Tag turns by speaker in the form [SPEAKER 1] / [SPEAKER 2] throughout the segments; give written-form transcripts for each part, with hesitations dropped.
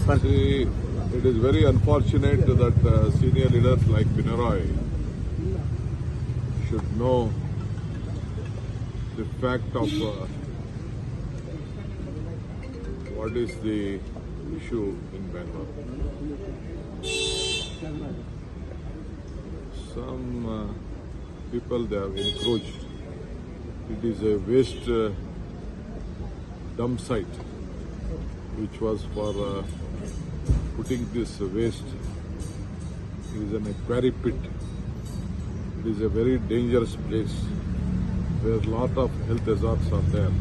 [SPEAKER 1] See, it is very unfortunate that senior leaders like Pinarayi should know the fact of what is the issue in Bangalore. Some people, they have encroached. It is a waste dump site which was for putting this waste. It is an quarry pit. It is a very dangerous place where a lot of health hazards are there.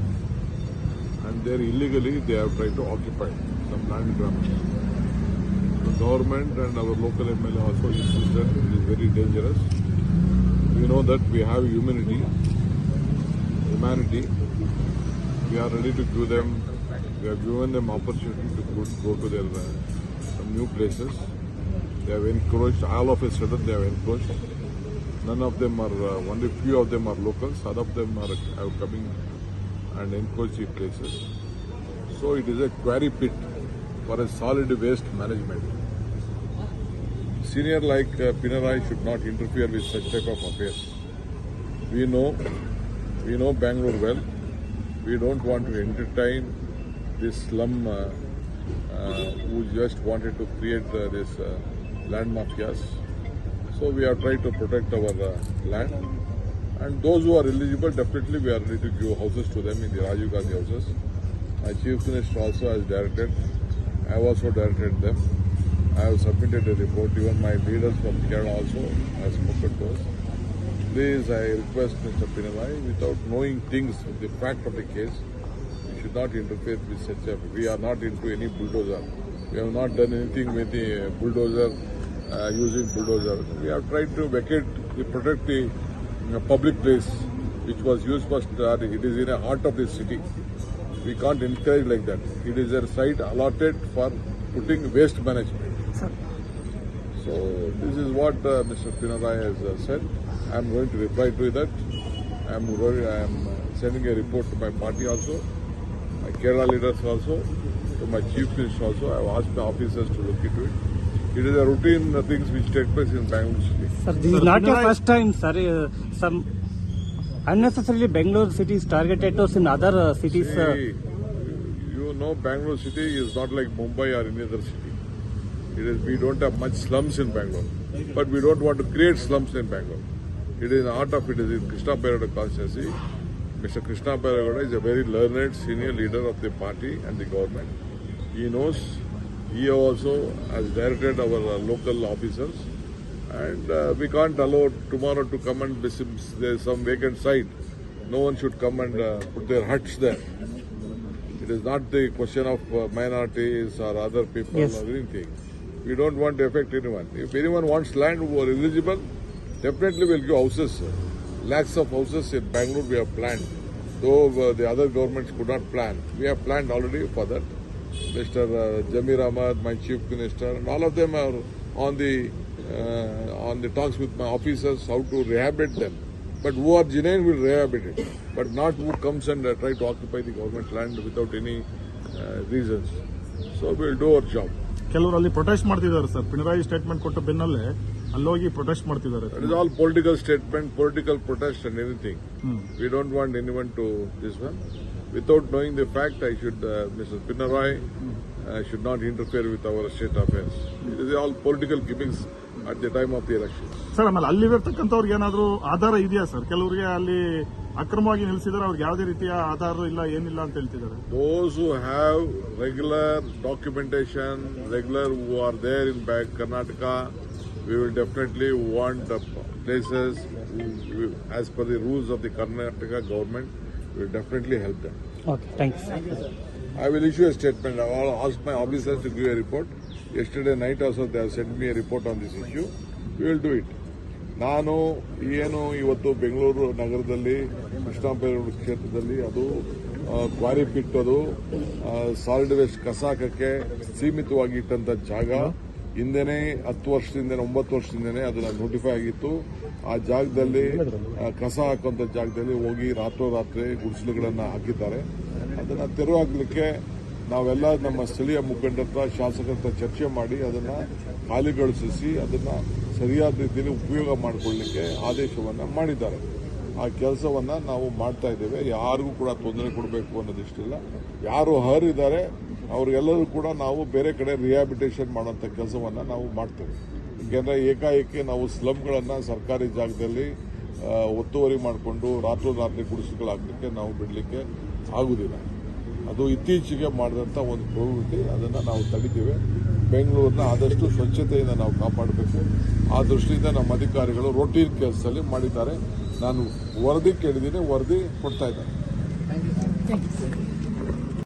[SPEAKER 1] And there illegally they have tried to occupy some land grabs. The government and our local MLA also insisted it is very dangerous. We know that we have humanity. We are ready to give them, we have given them opportunity to go to their some new places. They have encroached, all of a sudden they have encroached. None of them are, only few of them are locals, other of them are coming and encroached in places. So it is a quarry pit for a solid waste management. Senior like Pinarayi should not interfere with such type of affairs. We know Bangalore well. We don't want to entertain this slum who just wanted to create this land mafias. So we are trying to protect our land. And those who are eligible, definitely we are ready to give houses to them in the Rajiv Gandhi houses. My Chief Minister also has directed. I have also directed them. I have submitted a report. Even my leaders from Kerala also have spoken to us. Please, I request Mr. Pinarayi, without knowing things, the fact of the case, we should not interfere with such a... We are not into any bulldozer. We have not done anything with the bulldozer, using bulldozer. We have tried to vacate, protect the public place, which was used for study. It is in the heart of the city. We can't encourage like that. It is a site allotted for putting waste management. So this is what Mr. Pinarayi has said. I am going to reply to that. I am sending a report to my party also, my Kerala leaders also, to my Chief Minister also. I have asked my officers to look into it. It is a routine things which take place in Bangalore city.
[SPEAKER 2] Sir, this is not your first time, sir. Some unnecessarily Bangalore city is targeted to in other cities.
[SPEAKER 1] See, you know, Bangalore city is not like Mumbai or any other city. We don't have much slums in Bangalore, but we don't want to create slums in Bangalore. It is in the heart of it is in Krishna Bairegowda constituency. Mr. Krishna Bairegowda is a very learned senior leader of the party and the government. He knows. He also has directed our local officers, and we can't allow tomorrow to come and there is some vacant site. No one should come and put their huts there. It is not the question of minorities or other people or anything. We don't want to affect anyone. If anyone wants land who are eligible, definitely we'll give houses. Lakhs of houses in Bangalore we have planned. Though the other governments could not plan. We have planned already for that. Mr. Jamir Ahmad, my Chief Minister, and all of them are on the talks with my officers how to rehabilitate them. But who are genuine will rehabilitate, but not who comes and try to occupy the government land without any reasons. So we'll do our job.
[SPEAKER 3] ಕೆಲವರು ಅಲ್ಲಿ protest ಮಾಡ್ತಿದ್ದಾರೆ sir Pinarayi statement ಕೊಟ್ಟ ಬೆನ್ನಲ್ಲೇ ಅಲ್ಲೋಗಿ protest ಮಾಡ್ತಿದ್ದಾರೆ.
[SPEAKER 1] It is all political statement, political protest and anything. We don't want anyone to this one. Without knowing the fact, Mr. Pinarayi should not interfere with our state affairs. It is all political gimmicks at the time of the election.
[SPEAKER 3] Sir ಆಮೇಲೆ ಅಲ್ಲಿರ್ತಕ್ಕಂಥವ್ರಿಗೆ ಏನಾದರೂ ಆಧಾರ ಇದೆಯಾ sir? ಕೆಲವರಿಗೆ ಅಲ್ಲಿ ಅಕ್ರಮವಾಗಿ ನಿಲ್ಲಿಸಿದರೆ ಅವ್ರಿಗೆ ಯಾವುದೇ ರೀತಿಯ ಆಧಾರ ಇಲ್ಲ ಏನಿಲ್ಲ ಅಂತ ಹೇಳ್ತಿದ್ದಾರೆ.
[SPEAKER 1] Those who have regular documentation, who are there in Karnataka, we will definitely want the places as per the rules of the Karnataka government. We will definitely help them.
[SPEAKER 2] Okay, thanks.
[SPEAKER 1] I will issue a statement. I will ask my officers to give a report. Yesterday night also they have sent me a report on this issue. We will do it. ನಾನು ಇವತ್ತು ಬೆಂಗಳೂರು ನಗರದಲ್ಲಿ ಕೃಷ್ಣ ಬೈರೇಗೌಡ ಕ್ಷೇತ್ರದಲ್ಲಿ ಅದು quarry pit ಅದು solid waste ಕಸ ಹಾಕಕ್ಕೆ ಸೀಮಿತವಾಗಿ ಇಟ್ಟಂತ ಜಾಗ ಹಿಂದೆನೇ 10 ವರ್ಷದಿಂದನೇ 9 ವರ್ಷದಿಂದನೇ ಅದನ್ನ ನೋಟಿಫೈ ಆಗಿತ್ತು. ಆ ಜಾಗದಲ್ಲಿ ಕಸ ಹಾಕುವಂತ ಜಾಗದಲ್ಲಿ ಹೋಗಿ ರಾತ್ರೋರಾತ್ರಿ ಗುಡಿಸಲುಗಳನ್ನ ಹಾಕಿದ್ದಾರೆ. ಅದನ್ನ ತೆರವು ಹಾಕಲಿಕ್ಕೆ ನಾವೆಲ್ಲ ನಮ್ಮ ಸ್ಥಳೀಯ ಮುಖಂಡರ ಹತ್ರ, ಶಾಸಕರ ಹತ್ರ ಚರ್ಚೆ ಮಾಡಿ ಅದನ್ನು ಖಾಲಿಗೊಳಿಸಿ ಅದನ್ನು ಸರಿಯಾದ ರೀತಿಯಲ್ಲಿ ಉಪಯೋಗ ಮಾಡಿಕೊಳ್ಳಲಿಕ್ಕೆ ಆದೇಶವನ್ನು ಮಾಡಿದ್ದಾರೆ. ಆ ಕೆಲಸವನ್ನು ನಾವು ಮಾಡ್ತಾ ಇದ್ದೇವೆ. ಯಾರಿಗೂ ಕೂಡ ತೊಂದರೆ ಕೊಡಬೇಕು ಅನ್ನೋದಿಷ್ಟಿಲ್ಲ. ಯಾರು ಅರ್ಹರಿದ್ದಾರೆ ಅವ್ರಿಗೆಲ್ಲರೂ ಕೂಡ ನಾವು ಬೇರೆ ಕಡೆ ರಿಹ್ಯಾಬಿಟೇಷನ್ ಮಾಡೋಂಥ ಕೆಲಸವನ್ನು ನಾವು ಮಾಡ್ತೇವೆ. ಏಕೆಂದರೆ ಏಕಾಏಕಿ ನಾವು ಸ್ಲಮ್ಗಳನ್ನು ಸರ್ಕಾರಿ ಜಾಗದಲ್ಲಿ ಒತ್ತುವರಿ ಮಾಡಿಕೊಂಡು ರಾತ್ರೋರಾತ್ರಿ ಗುಡಿಸಲುಗಳಾಗಲಿಕ್ಕೆ ನಾವು ಬಿಡಲಿಕ್ಕೆ ಆಗುವುದಿಲ್ಲ. ಅದು ಇತ್ತೀಚೆಗೆ ಮಾಡಿದಂಥ ಒಂದು ಪ್ರವೃತ್ತಿ, ಅದನ್ನು ನಾವು ತಡಿತೇವೆ. ಬೆಂಗಳೂರನ್ನ ಆದಷ್ಟು ಸ್ವಚ್ಛತೆಯಿಂದ ನಾವು ಕಾಪಾಡಬೇಕು. ಆ ದೃಷ್ಟಿಯಿಂದ ನಮ್ಮ ಅಧಿಕಾರಿಗಳು ರೊಟೀನ್ ಕೆಲಸದಲ್ಲಿ ಮಾಡಿದ್ದಾರೆ. ನಾನು ವರದಿ ಕೇಳಿದ್ದೀನಿ, ವರದಿ ಕೊಡ್ತಾ ಇದ್ದಾರೆ.